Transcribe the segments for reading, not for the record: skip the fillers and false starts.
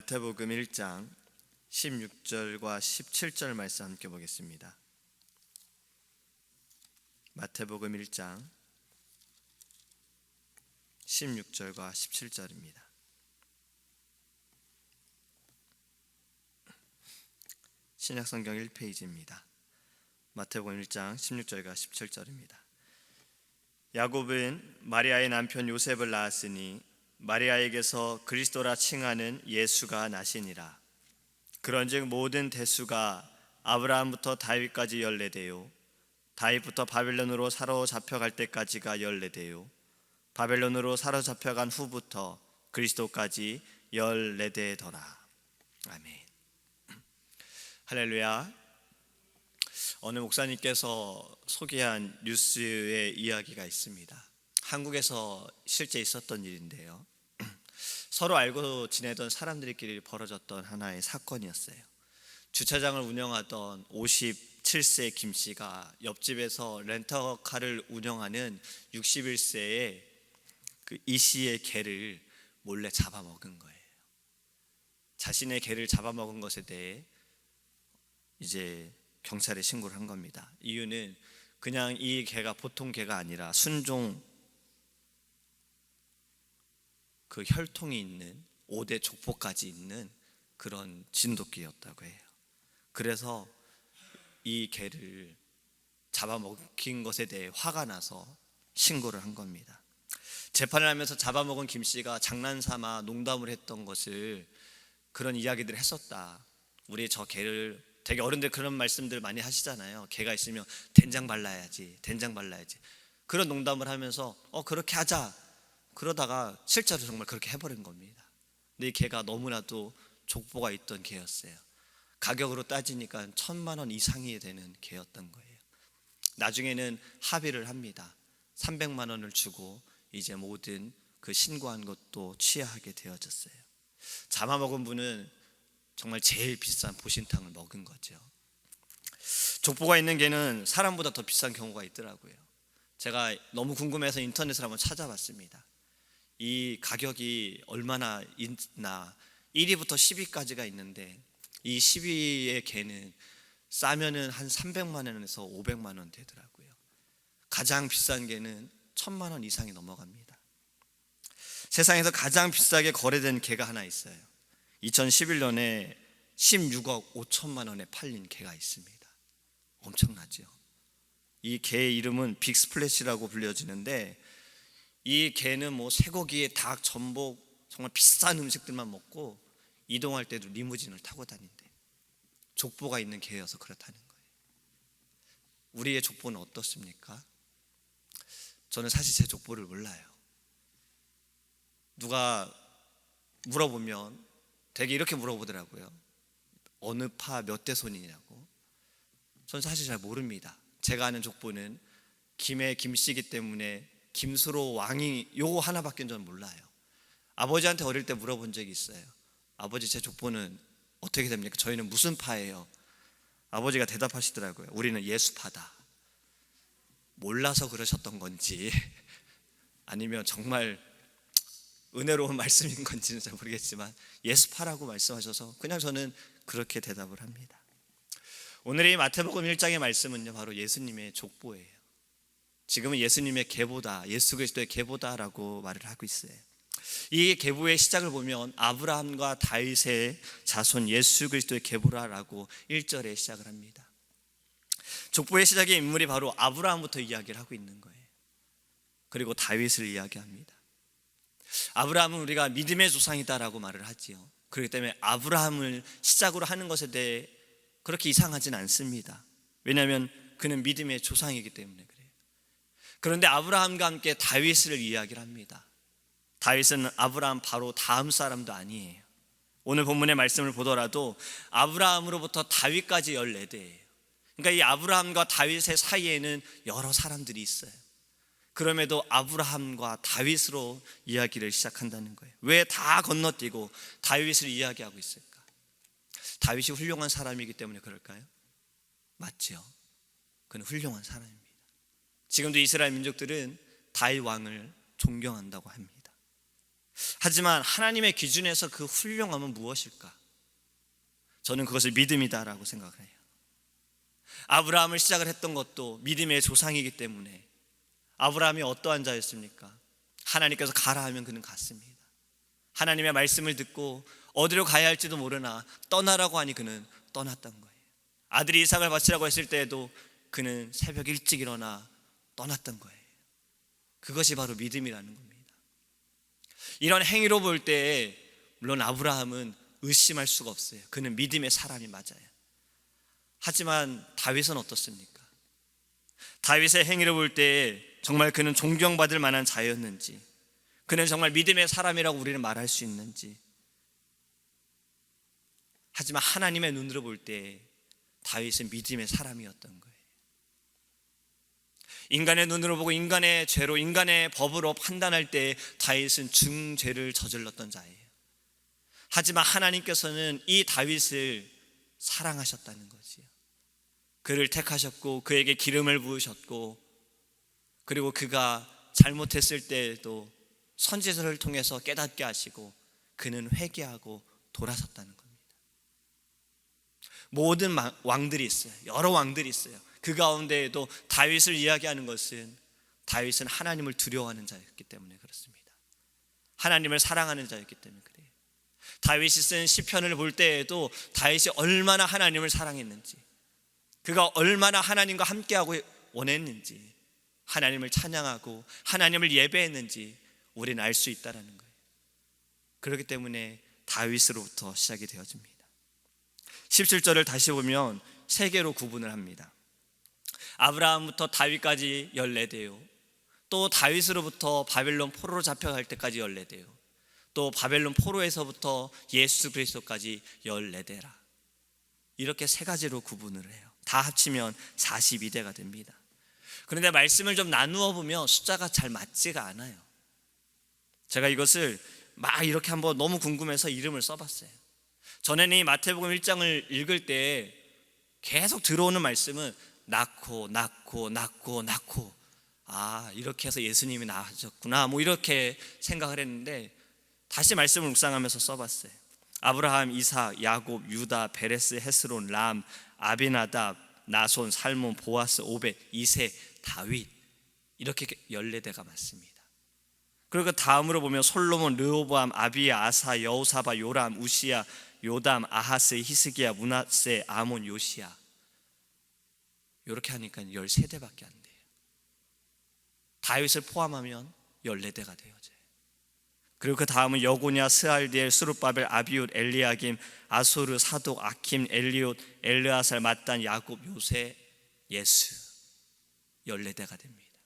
마태복음 1장 16절과 17절 말씀 함께 보겠습니다. 마태복음 1장 16절과 17절입니다. 신약성경 1페이지입니다. 마태복음 1장 16절과 17절입니다. 야곱은 마리아의 남편 요셉을 낳았으니 마리아에게서 그리스도라 칭하는 예수가 나시니라. 그런즉 모든 대수가 아브라함부터 다윗까지 14대요 다윗부터 바벨론으로 사로잡혀갈 때까지가 14대요 바벨론으로 사로잡혀간 후부터 그리스도까지 14대더라. 아멘. 할렐루야. 어느 목사님께서 소개한 뉴스의 이야기가 있습니다. 한국에서 실제 있었던 일인데요, 서로 알고 지내던 사람들끼리 벌어졌던 하나의 사건이었어요. 주차장을 운영하던 57세 김 씨가 옆집에서 렌터카를 운영하는 61세의 이 씨의 개를 몰래 잡아먹은 거예요. 자신의 개를 잡아먹은 것에 대해 이제 경찰에 신고를 한 겁니다. 이유는 그냥 이 개가 보통 개가 아니라 순종 그 혈통이 있는 5대 족보까지 있는 그런 진돗개였다고 해요. 그래서 이 개를 잡아먹힌 것에 대해 화가 나서 신고를 한 겁니다. 재판을 하면서 잡아먹은 김 씨가 장난삼아 농담을 했던 것을, 그런 이야기들을 했었다. 우리 저 개를, 되게 어른들 그런 말씀들 많이 하시잖아요. 개가 있으면 된장 발라야지, 된장 발라야지. 그런 농담을 하면서 그렇게 하자. 그러다가 실제로 정말 그렇게 해버린 겁니다. 근데 이 개가 너무나도 족보가 있던 개였어요. 가격으로 따지니까 1,000만 원 이상이 되는 개였던 거예요. 나중에는 합의를 합니다. 300만 원을 주고 이제 모든 그 신고한 것도 취하하게 되어졌어요. 잡아먹은 분은 정말 제일 비싼 보신탕을 먹은 거죠. 족보가 있는 개는 사람보다 더 비싼 경우가 있더라고요. 제가 너무 궁금해서 인터넷을 한번 찾아봤습니다. 이 가격이 얼마나 있나, 1위부터 10위까지가 있는데 이 10위의 개는 싸면은 한 300만 원에서 500만 원 되더라고요. 가장 비싼 개는 1,000만 원 이상이 넘어갑니다. 세상에서 가장 비싸게 거래된 개가 하나 있어요. 2011년에 16억 5천만 원에 팔린 개가 있습니다. 엄청나죠. 이 개의 이름은 빅스플래시라고 불려지는데, 이 개는 쇠고기에 닭, 전복, 정말 비싼 음식들만 먹고 이동할 때도 리무진을 타고 다닌대. 족보가 있는 개여서 그렇다는 거예요. 우리의 족보는 어떻습니까? 저는 사실 제 족보를 몰라요. 누가 물어보면 되게 이렇게 물어보더라고요. 어느 파 몇 대 손이냐고. 저는 사실 잘 모릅니다. 제가 아는 족보는 김의 김씨이기 때문에 김수로 왕이 요거 하나밖에 저는 몰라요. 아버지한테 어릴 때 물어본 적이 있어요. 아버지, 제 족보는 어떻게 됩니까? 저희는 무슨 파예요? 아버지가 대답하시더라고요. 우리는 예수파다. 몰라서 그러셨던 건지 아니면 정말 은혜로운 말씀인 건지는 잘 모르겠지만 예수파라고 말씀하셔서 그냥 저는 그렇게 대답을 합니다. 오늘 이 마태복음 1장의 말씀은요, 바로 예수님의 족보예요. 지금은 예수님의 계보다, 예수 그리스도의 계보다라고 말을 하고 있어요. 이 계보의 시작을 보면 아브라함과 다윗의 자손 예수 그리스도의 계보라라고 1절에 시작을 합니다. 족보의 시작의 인물이 바로 아브라함부터 이야기를 하고 있는 거예요. 그리고 다윗을 이야기합니다. 아브라함은 우리가 믿음의 조상이다라고 말을 하지요. 그렇기 때문에 아브라함을 시작으로 하는 것에 대해 그렇게 이상하진 않습니다. 왜냐하면 그는 믿음의 조상이기 때문에 그래요. 그런데 아브라함과 함께 다윗을 이야기를 합니다. 다윗은 아브라함 바로 다음 사람도 아니에요. 오늘 본문의 말씀을 보더라도 아브라함으로부터 다윗까지 14대예요. 그러니까 이 아브라함과 다윗의 사이에는 여러 사람들이 있어요. 그럼에도 아브라함과 다윗으로 이야기를 시작한다는 거예요. 왜 다 건너뛰고 다윗을 이야기하고 있을까? 다윗이 훌륭한 사람이기 때문에 그럴까요? 맞죠. 그는 훌륭한 사람입니다. 지금도 이스라엘 민족들은 다윗 왕을 존경한다고 합니다. 하지만 하나님의 기준에서 그 훌륭함은 무엇일까? 저는 그것을 믿음이다라고 생각을 해요. 아브라함을 시작을 했던 것도 믿음의 조상이기 때문에, 아브라함이 어떠한 자였습니까? 하나님께서 가라 하면 그는 갔습니다. 하나님의 말씀을 듣고 어디로 가야 할지도 모르나 떠나라고 하니 그는 떠났던 거예요. 아들이 이삭을 바치라고 했을 때에도 그는 새벽 일찍 일어나 떠났던 거예요. 그것이 바로 믿음이라는 겁니다. 이런 행위로 볼 때 물론 아브라함은 의심할 수가 없어요. 그는 믿음의 사람이 맞아요. 하지만 다윗은 어떻습니까? 다윗의 행위를 볼 때 정말 그는 존경받을 만한 자였는지, 그는 정말 믿음의 사람이라고 우리는 말할 수 있는지. 하지만 하나님의 눈으로 볼 때 다윗은 믿음의 사람이었던 거예요. 인간의 눈으로 보고 인간의 죄로, 인간의 법으로 판단할 때 다윗은 중죄를 저질렀던 자예요. 하지만 하나님께서는 이 다윗을 사랑하셨다는 거지요. 그를 택하셨고 그에게 기름을 부으셨고, 그리고 그가 잘못했을 때에도 선지자를 통해서 깨닫게 하시고 그는 회개하고 돌아섰다는 겁니다. 모든 왕들이 있어요. 여러 왕들이 있어요. 그 가운데에도 다윗을 이야기하는 것은 다윗은 하나님을 두려워하는 자였기 때문에 그렇습니다. 하나님을 사랑하는 자였기 때문에 그래요. 다윗이 쓴 시편을 볼 때에도 다윗이 얼마나 하나님을 사랑했는지, 그가 얼마나 하나님과 함께하고 원했는지, 하나님을 찬양하고 하나님을 예배했는지 우리는 알 수 있다는 거예요. 그렇기 때문에 다윗으로부터 시작이 되어집니다. 17절을 다시 보면 세 개로 구분을 합니다. 아브라함부터 다윗까지 14대요, 또 다윗으로부터 바벨론 포로로 잡혀갈 때까지 14대요, 또 바벨론 포로에서부터 예수 그리스도까지 14대라. 이렇게 세 가지로 구분을 해요. 다 합치면 42대가 됩니다. 그런데 말씀을 좀 나누어 보면 숫자가 잘 맞지가 않아요. 제가 이것을 막 이렇게 한번 너무 궁금해서 이름을 써봤어요. 전에는 이 마태복음 1장을 읽을 때 계속 들어오는 말씀은 낳고 이렇게 해서 예수님이 나으셨구나 이렇게 생각을 했는데, 다시 말씀을 묵상하면서 써봤어요. 아브라함, 이삭, 야곱, 유다, 베레스, 헤스론, 람, 아비나답, 나손, 살몬, 보아스, 오벳, 이세, 다윗, 이렇게 14대가 맞습니다. 그리고 다음으로 보면 솔로몬, 르호보암, 아비야, 아사, 여호사바, 요람, 우시야, 요담, 아하스, 히스기야, 므낫세, 아몬, 요시야. 이렇게 하니까 13대밖에 안 돼요. 다윗을 포함하면 14대가 되어져요. 그리고 그 다음은 여고냐, 스알디엘, 스룹바벨, 아비웃, 엘리야김, 아소르, 사독, 아킴, 엘리옷, 엘르아살, mat단, 야곱, 요세, 예수. 14대가 됩니다.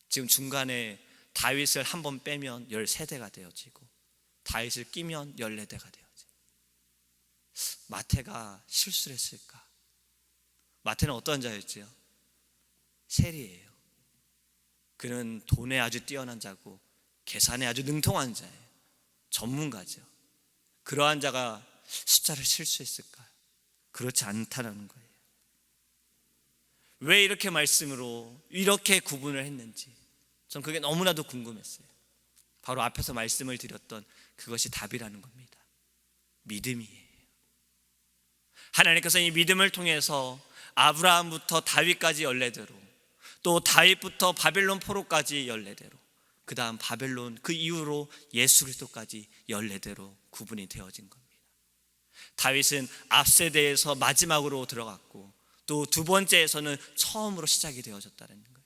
지금 중간에 다윗을 한번 빼면 13대가 되어지고, 다윗을 끼면 14대가 되어져요. 마태가 실수를 했을까? 마태는 어떤 자였지요? 세리예요. 그는 돈에 아주 뛰어난 자고 계산에 아주 능통한 자예요. 전문가죠. 그러한 자가 숫자를 실수했을까요? 그렇지 않다는 거예요. 왜 이렇게 말씀으로 이렇게 구분을 했는지 전 그게 너무나도 궁금했어요. 바로 앞에서 말씀을 드렸던 그것이 답이라는 겁니다. 믿음이에요. 하나님께서 이 믿음을 통해서 아브라함부터 다윗까지 14대로, 또 다윗부터 바벨론 포로까지 14대로, 그 다음 바벨론, 그 이후로 예수 그리스도까지 14대로 구분이 되어진 겁니다. 다윗은 앞세대에서 마지막으로 들어갔고, 또 두 번째에서는 처음으로 시작이 되어졌다는 거예요.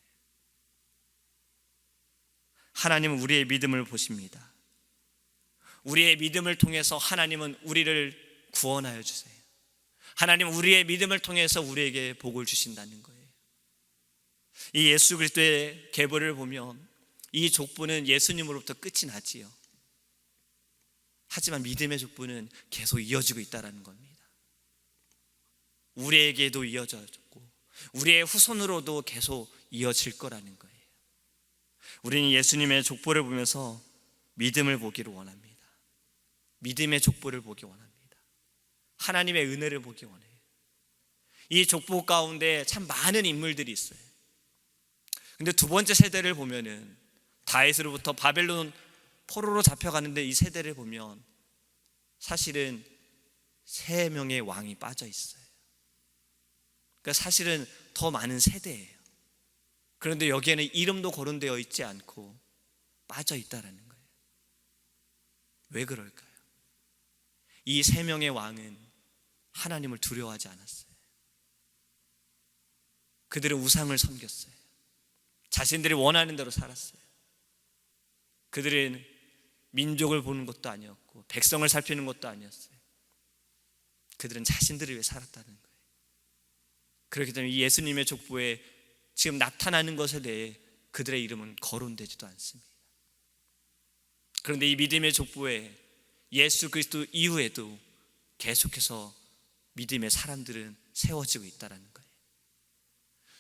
하나님은 우리의 믿음을 보십니다. 우리의 믿음을 통해서 하나님은 우리를 구원하여 주세요. 하나님은 우리의 믿음을 통해서 우리에게 복을 주신다는 거예요. 이 예수 그리스도의 계보를 보면 이 족보는 예수님으로부터 끝이 나지요. 하지만 믿음의 족보는 계속 이어지고 있다는 겁니다. 우리에게도 이어졌고 우리의 후손으로도 계속 이어질 거라는 거예요. 우리는 예수님의 족보를 보면서 믿음을 보기를 원합니다. 믿음의 족보를 보기 원합니다. 하나님의 은혜를 보기 원해요. 이 족보 가운데 참 많은 인물들이 있어요. 근데 두 번째 세대를 보면은 다윗으로부터 바벨론 포로로 잡혀가는데 이 세대를 보면 사실은 3명의 왕이 빠져 있어요. 그러니까 사실은 더 많은 세대예요. 그런데 여기에는 이름도 거론되어 있지 않고 빠져 있다라는 거예요. 왜 그럴까요? 이 3명의 왕은 하나님을 두려워하지 않았어요. 그들은 우상을 섬겼어요. 자신들이 원하는 대로 살았어요. 그들은 민족을 보는 것도 아니었고 백성을 살피는 것도 아니었어요. 그들은 자신들을 위해 살았다는 거예요. 그렇기 때문에 이 예수님의 족보에 지금 나타나는 것에 대해 그들의 이름은 거론되지도 않습니다. 그런데 이 믿음의 족보에 예수 그리스도 이후에도 계속해서 믿음의 사람들은 세워지고 있다는 거예요.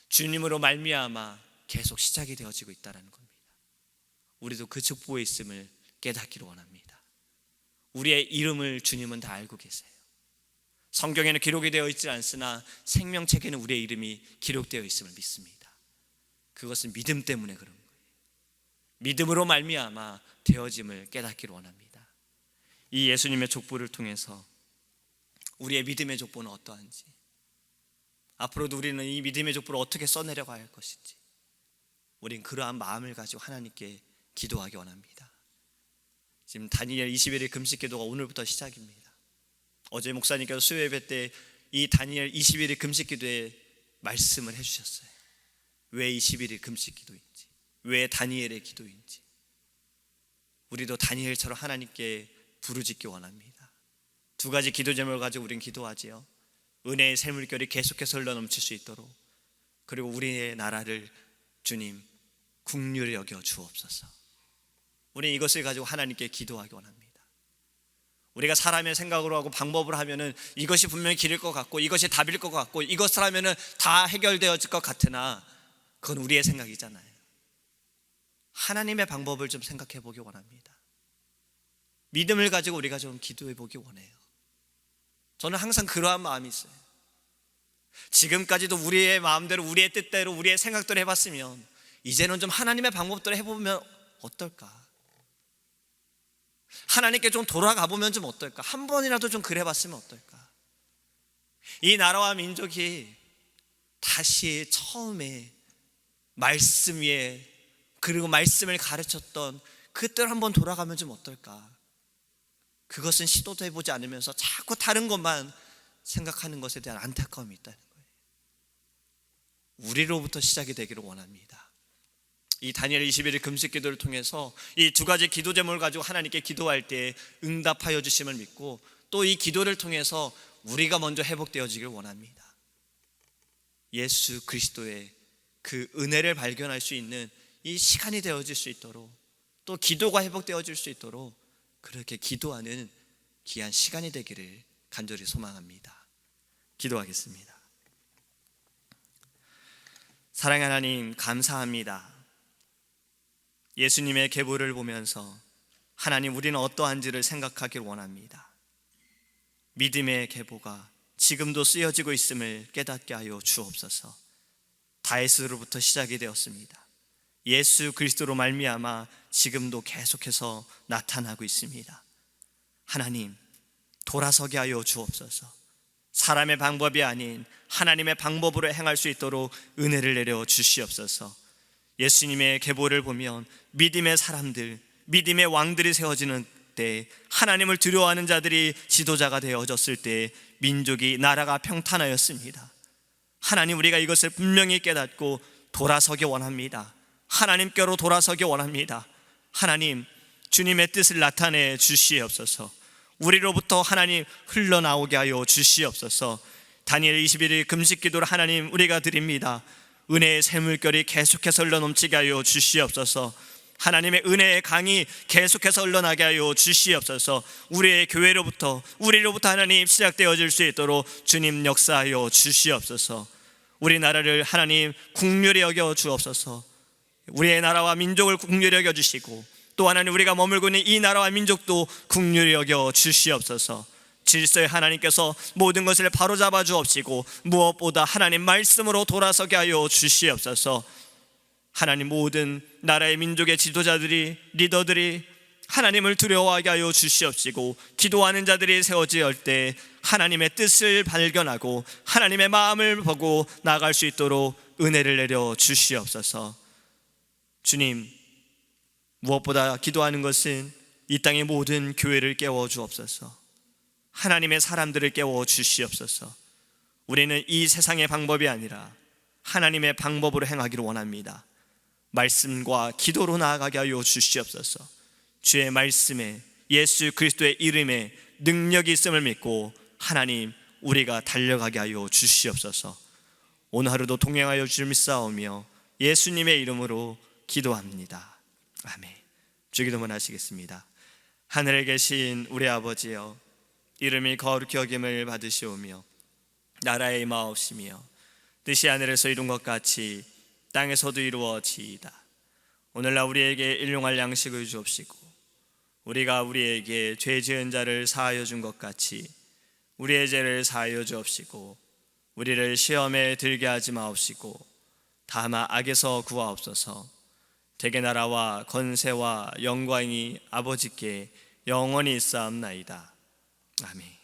주님으로 말미암아 계속 시작이 되어지고 있다는 겁니다. 우리도 그 족보에 있음을 깨닫기를 원합니다. 우리의 이름을 주님은 다 알고 계세요. 성경에는 기록이 되어 있지 않으나 생명책에는 우리의 이름이 기록되어 있음을 믿습니다. 그것은 믿음 때문에 그런 거예요. 믿음으로 말미암아 되어짐을 깨닫기를 원합니다. 이 예수님의 족보를 통해서 우리의 믿음의 족보는 어떠한지, 앞으로도 우리는 이 믿음의 족보를 어떻게 써내려가야 할 것인지, 우린 그러한 마음을 가지고 하나님께 기도하기 원합니다. 지금 다니엘 21일 금식 기도가 오늘부터 시작입니다. 어제 목사님께서 수요 예배 때 이 다니엘 21일 금식 기도에 말씀을 해주셨어요. 왜 21일 금식 기도인지, 왜 다니엘의 기도인지. 우리도 다니엘처럼 하나님께 부르짖기 원합니다. 2가지 기도 제목을 가지고 우리는 기도하지요. 은혜의 샘물결이 계속해서 흘러넘칠 수 있도록, 그리고 우리의 나라를 주님 긍휼히 여겨 주옵소서. 우리는 이것을 가지고 하나님께 기도하기 원합니다. 우리가 사람의 생각으로 하고 방법으로 하면은 이것이 분명히 길일 것 같고 이것이 답일 것 같고 이것을 하면은 다 해결되어질 것 같으나 그건 우리의 생각이잖아요. 하나님의 방법을 좀 생각해 보기 원합니다. 믿음을 가지고 우리가 좀 기도해 보기 원해요. 저는 항상 그러한 마음이 있어요. 지금까지도 우리의 마음대로, 우리의 뜻대로, 우리의 생각대로 해봤으면 이제는 좀 하나님의 방법대로 해보면 어떨까? 하나님께 좀 돌아가 보면 좀 어떨까? 한 번이라도 좀 그래 봤으면 어떨까? 이 나라와 민족이 다시 처음에 말씀 위에, 그리고 말씀을 가르쳤던 그때로 한번 돌아가면 좀 어떨까? 그것은 시도도 해보지 않으면서 자꾸 다른 것만 생각하는 것에 대한 안타까움이 있다는 거예요. 우리로부터 시작이 되기를 원합니다. 이 다니엘 21일 금식 기도를 통해서 이 2가지 기도 제목을 가지고 하나님께 기도할 때 응답하여 주심을 믿고, 또 이 기도를 통해서 우리가 먼저 회복되어지길 원합니다. 예수 그리스도의 그 은혜를 발견할 수 있는 이 시간이 되어질 수 있도록, 또 기도가 회복되어질 수 있도록 그렇게 기도하는 귀한 시간이 되기를 간절히 소망합니다. 기도하겠습니다. 사랑하는 하나님, 감사합니다. 예수님의 계보를 보면서 하나님, 우리는 어떠한지를 생각하기를 원합니다. 믿음의 계보가 지금도 쓰여지고 있음을 깨닫게 하여 주옵소서. 다윗으로부터 시작이 되었습니다. 예수 그리스도로 말미암아 지금도 계속해서 나타나고 있습니다. 하나님, 돌아서게 하여 주옵소서. 사람의 방법이 아닌 하나님의 방법으로 행할 수 있도록 은혜를 내려 주시옵소서. 예수님의 계보를 보면 믿음의 사람들, 믿음의 왕들이 세워지는 때, 하나님을 두려워하는 자들이 지도자가 되어졌을 때 민족이, 나라가 평탄하였습니다. 하나님, 우리가 이것을 분명히 깨닫고 돌아서기 원합니다. 하나님께로 돌아서기 원합니다. 하나님, 주님의 뜻을 나타내 주시옵소서. 우리로부터 하나님 흘러나오게 하여 주시옵소서. 다니엘 21일 금식 기도를 하나님 우리가 드립니다. 은혜의 샘물결이 계속해서 흘러넘치게 하여 주시옵소서. 하나님의 은혜의 강이 계속해서 흘러나게 하여 주시옵소서. 우리의 교회로부터, 우리로부터 하나님 시작되어질 수 있도록 주님 역사하여 주시옵소서. 우리나라를 하나님 긍휼히 여겨 주옵소서. 우리의 나라와 민족을 긍휼히 여겨 주시고, 또 하나님 우리가 머물고 있는 이 나라와 민족도 긍휼히 여겨 주시옵소서. 질서의 하나님께서 모든 것을 바로잡아 주옵시고, 무엇보다 하나님 말씀으로 돌아서게 하여 주시옵소서. 하나님, 모든 나라의 민족의 지도자들이, 리더들이 하나님을 두려워하게 하여 주시옵시고, 기도하는 자들이 세워질 때 하나님의 뜻을 발견하고 하나님의 마음을 보고 나아갈 수 있도록 은혜를 내려 주시옵소서. 주님, 무엇보다 기도하는 것은 이 땅의 모든 교회를 깨워 주옵소서. 하나님의 사람들을 깨워 주시옵소서. 우리는 이 세상의 방법이 아니라 하나님의 방법으로 행하기를 원합니다. 말씀과 기도로 나아가게 하여 주시옵소서. 주의 말씀에, 예수 그리스도의 이름에 능력이 있음을 믿고 하나님, 우리가 달려가게 하여 주시옵소서. 오늘 하루도 동행하여 주실 믿사오며 예수님의 이름으로 기도합니다. 아멘. 주기도문 하시겠습니다. 하늘에 계신 우리 아버지여, 이름이 거룩히 여김을 받으시오며 나라의 임하옵시며 뜻이 하늘에서 이룬 것 같이 땅에서도 이루어지이다. 오늘날 우리에게 일용할 양식을 주옵시고, 우리가 우리에게 죄 지은 자를 사하여 준 것 같이 우리의 죄를 사하여 주옵시고, 우리를 시험에 들게 하지 마옵시고 다만 악에서 구하옵소서. 대개 나라와 권세와 영광이 아버지께 영원히 있사옵나이다. 아멘.